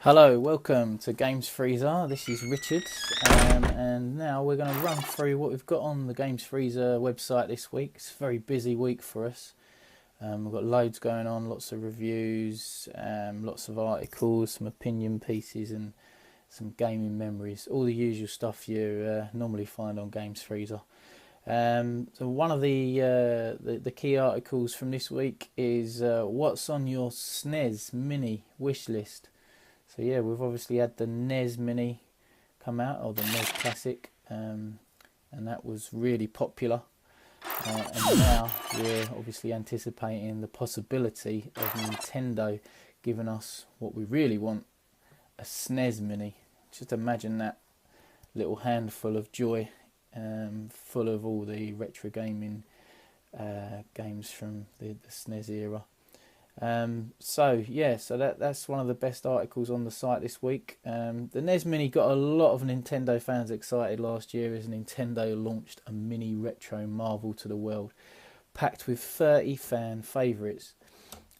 Hello, welcome to Games Freezer. This is Richard, and now we're going to run through what we've got on the Games Freezer website this week. It's a very busy week for us. We've got loads going on, lots of reviews, lots of articles, some opinion pieces, and some gaming memories. All the usual stuff you normally find on Games Freezer. So one of the key articles from this week is what's on your SNES Mini Wishlist. So yeah, we've obviously had the NES Mini come out, or the NES Classic, and that was really popular. And now we're obviously anticipating the possibility of Nintendo giving us what we really want, a SNES Mini. Just imagine that little handful of joy, full of all the retro gaming games from the SNES era. So that's one of the best articles on the site this week. The NES Mini got a lot of Nintendo fans excited last year as Nintendo launched a mini retro marvel to the world, packed with 30 fan favourites.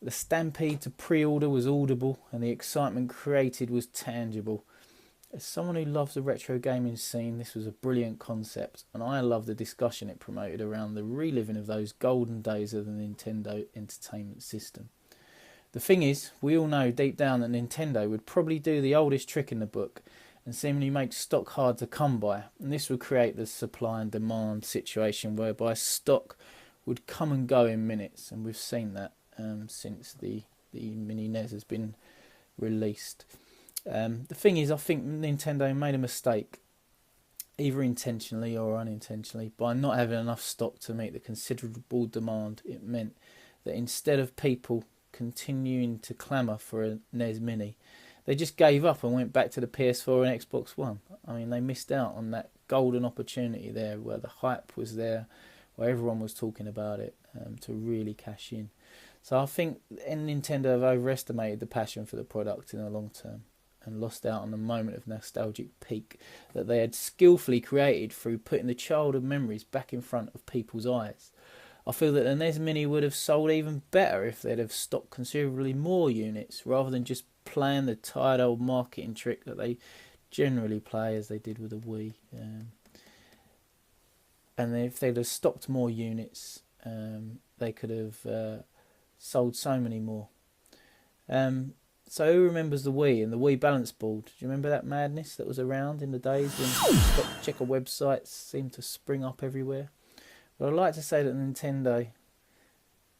The stampede to pre-order was audible and the excitement created was tangible. As someone who loves the retro gaming scene, this was a brilliant concept, and I love the discussion it promoted around the reliving of those golden days of the Nintendo Entertainment System. The thing is, we all know deep down that Nintendo would probably do the oldest trick in the book and seemingly make stock hard to come by, and this would create the supply and demand situation whereby stock would come and go in minutes, and we've seen that since the Mini NES has been released. The thing is, I think Nintendo made a mistake, either intentionally or unintentionally, by not having enough stock to meet the considerable demand it meant that instead of people continuing to clamour for a NES Mini, they just gave up and went back to the PS4 and Xbox One. I mean, they missed out on that golden opportunity there where the hype was there, where everyone was talking about it, to really cash in. So I think Nintendo have overestimated the passion for the product in the long term and lost out on the moment of nostalgic peak that they had skillfully created through putting the childhood memories back in front of people's eyes. I feel that the NES Mini would have sold even better if they'd have stocked considerably more units rather than just playing the tired old marketing trick that they generally play as they did with the Wii. And if they'd have stocked more units, they could have sold so many more. So who remembers the Wii and the Wii balance board? Do you remember that madness that was around in the days when stock checker websites seemed to spring up everywhere? But I'd like to say that Nintendo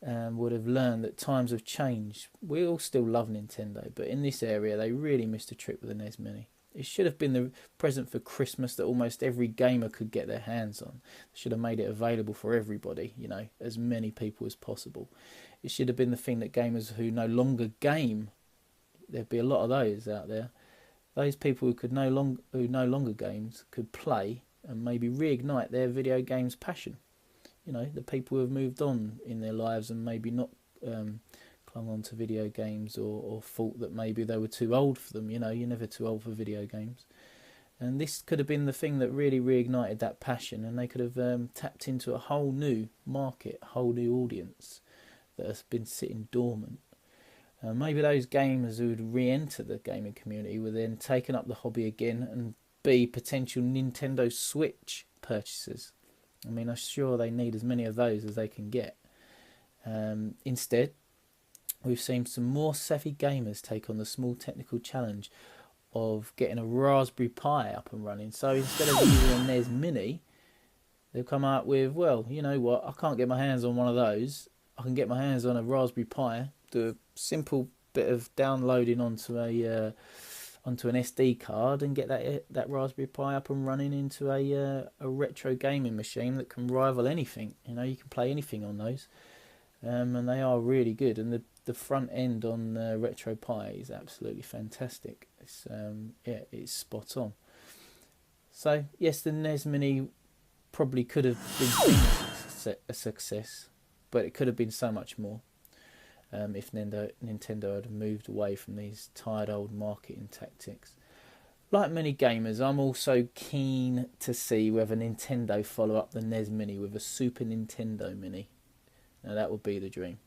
would have learned that times have changed. We all still love Nintendo, but in this area they really missed a trick with the NES Mini. It should have been the present for Christmas that almost every gamer could get their hands on. They should have made it available for everybody, as many people as possible. It should have been the thing that gamers who no longer game, there'd be a lot of those out there, those people who no longer games could play and maybe reignite their video games passion. The people who have moved on in their lives and maybe not clung on to video games or thought that maybe they were too old for them. You're never too old for video games. And this could have been the thing that really reignited that passion, and they could have tapped into a whole new market, a whole new audience that has been sitting dormant. Maybe those gamers who would re-enter the gaming community were then taken up the hobby again and be potential Nintendo Switch purchasers. I mean, I'm sure they need as many of those as they can get. Instead, we've seen some more savvy gamers take on the small technical challenge of getting a Raspberry Pi up and running. So instead of using a NES Mini, they've come out with, well, you know what, I can't get my hands on one of those. I can get my hands on a Raspberry Pi, do a simple bit of downloading onto an SD card and get that Raspberry Pi up and running into a retro gaming machine that can rival anything. You can play anything on those, and they are really good. And the front end on the Retro Pi is absolutely fantastic. It's spot on. So yes, the NES Mini probably could have been seen a success, but it could have been so much more. If Nintendo had moved away from these tired old marketing tactics. Like many gamers, I'm also keen to see whether Nintendo follow up the NES Mini with a Super Nintendo Mini. Now that would be the dream.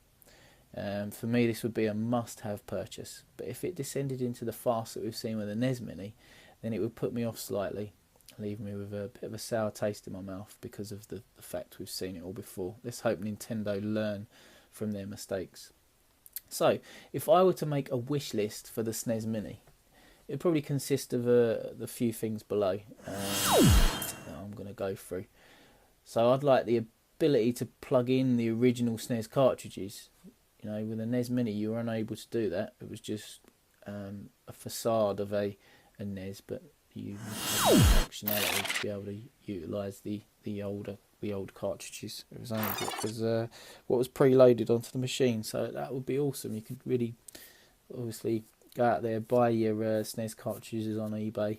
For me, this would be a must-have purchase. But if it descended into the farce that we've seen with the NES Mini, then it would put me off slightly, leave me with a bit of a sour taste in my mouth because of the fact we've seen it all before. Let's hope Nintendo learn from their mistakes. So, if I were to make a wish list for the SNES Mini, it would probably consist of the few things below that I'm going to go through. So I'd like the ability to plug in the original SNES cartridges. You know, with the NES Mini you were unable to do that. It was just a facade of a NES, but you had the functionality to be able to utilise the old cartridges. It was only what was preloaded onto the machine, so that would be awesome. You could really, obviously, go out there, buy your SNES cartridges on eBay,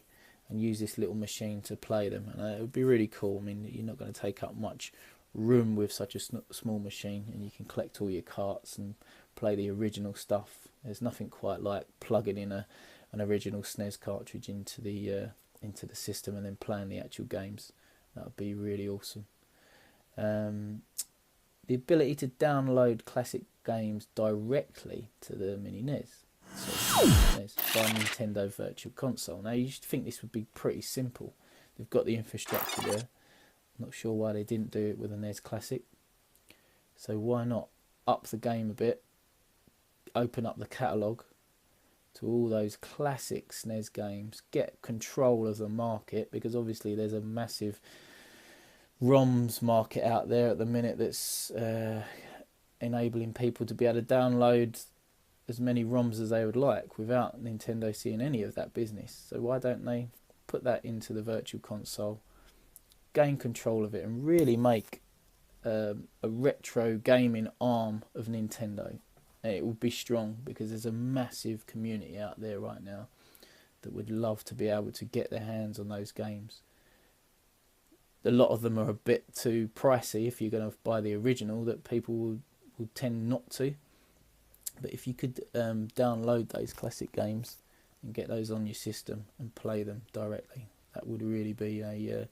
and use this little machine to play them, and it would be really cool. I mean, you're not going to take up much room with such a small machine, and you can collect all your carts and play the original stuff. There's nothing quite like plugging in an original SNES cartridge into the system and then playing the actual games. That would be really awesome. The ability to download classic games directly to the Mini NES, so NES, by Nintendo Virtual Console. Now you should think this would be pretty simple. They've got the infrastructure there. Not sure why they didn't do it with a NES Classic. So why not up the game a bit, open up the catalogue to all those classic SNES games, get control of the market, because obviously there's a massive ROMs market out there at the minute that's enabling people to be able to download as many ROMs as they would like without Nintendo seeing any of that business. So why don't they put that into the Virtual Console, gain control of it, and really make a retro gaming arm of Nintendo? And it would be strong, because there's a massive community out there right now that would love to be able to get their hands on those games. A lot of them are a bit too pricey if you're going to buy the original, that people will tend not to. But if you could download those classic games and get those on your system and play them directly, that would really be a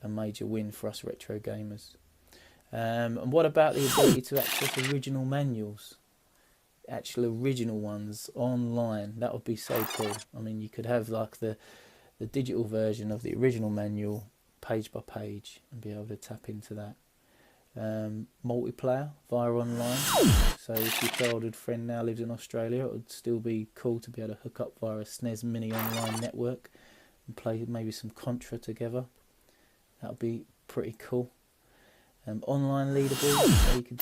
major win for us retro gamers. And what about the ability to access original manuals? Actual original ones online. That would be so cool. I mean, you could have like the digital version of the original manual, page by page, and be able to tap into that. Multiplayer via online. So if your childhood friend now lives in Australia, it would still be cool to be able to hook up via a SNES Mini online network and play maybe some Contra together. That would be pretty cool. Online leaderboards, so you could,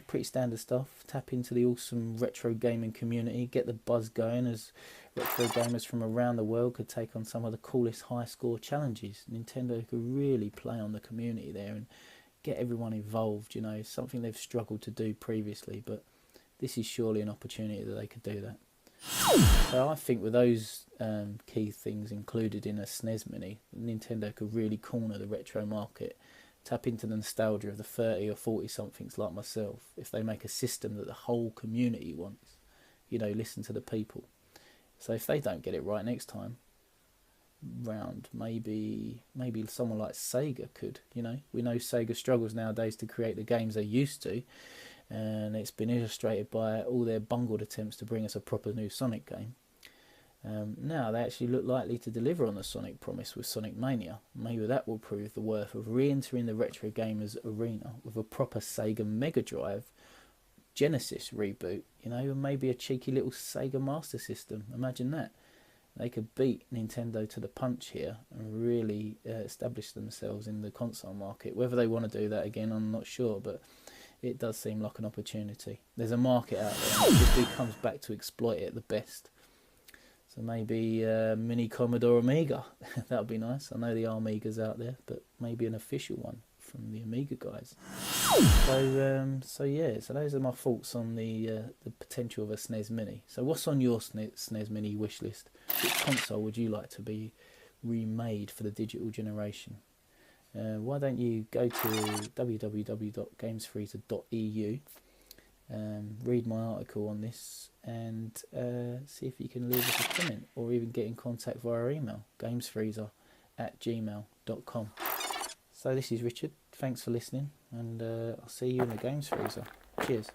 pretty standard stuff. Tap into the awesome retro gaming community, get the buzz going as retro gamers from around the world could take on some of the coolest high score challenges. Nintendo could really play on the community there and get everyone involved. Something they've struggled to do previously, but this is surely an opportunity that they could do that. So I think with those key things included in a SNES Mini, Nintendo could really corner the retro market, tap into the nostalgia of the 30 or 40 somethings like myself. If they make a system that the whole community wants, listen to the people. So if they don't get it right next time round, maybe someone like Sega could. We know Sega struggles nowadays to create the games they used to, and it's been illustrated by all their bungled attempts to bring us a proper new Sonic game. Now they actually look likely to deliver on the Sonic promise with Sonic Mania. Maybe that will prove the worth of re-entering the retro gamers arena with a proper Sega Mega Drive Genesis reboot, and maybe a cheeky little Sega Master System. Imagine that. They could beat Nintendo to the punch here and really establish themselves in the console market. Whether they want to do that again, I'm not sure, but it does seem like an opportunity. There's a market out there, and it just comes back to exploit it at the best. So maybe Mini Commodore Amiga. That would be nice. I know the Amiga's out there, but maybe an official one from the Amiga guys. So those are my thoughts on the potential of a SNES Mini. So what's on your SNES Mini wish list? Which console would you like to be remade for the digital generation? Why don't you go to www.gamesfreezer.eu, read my article on this, and see if you can leave us a comment, or even get in contact via email, gamesfreezer@gmail.com. So this is Richard, thanks for listening, and I'll see you in the Games Freezer. Cheers.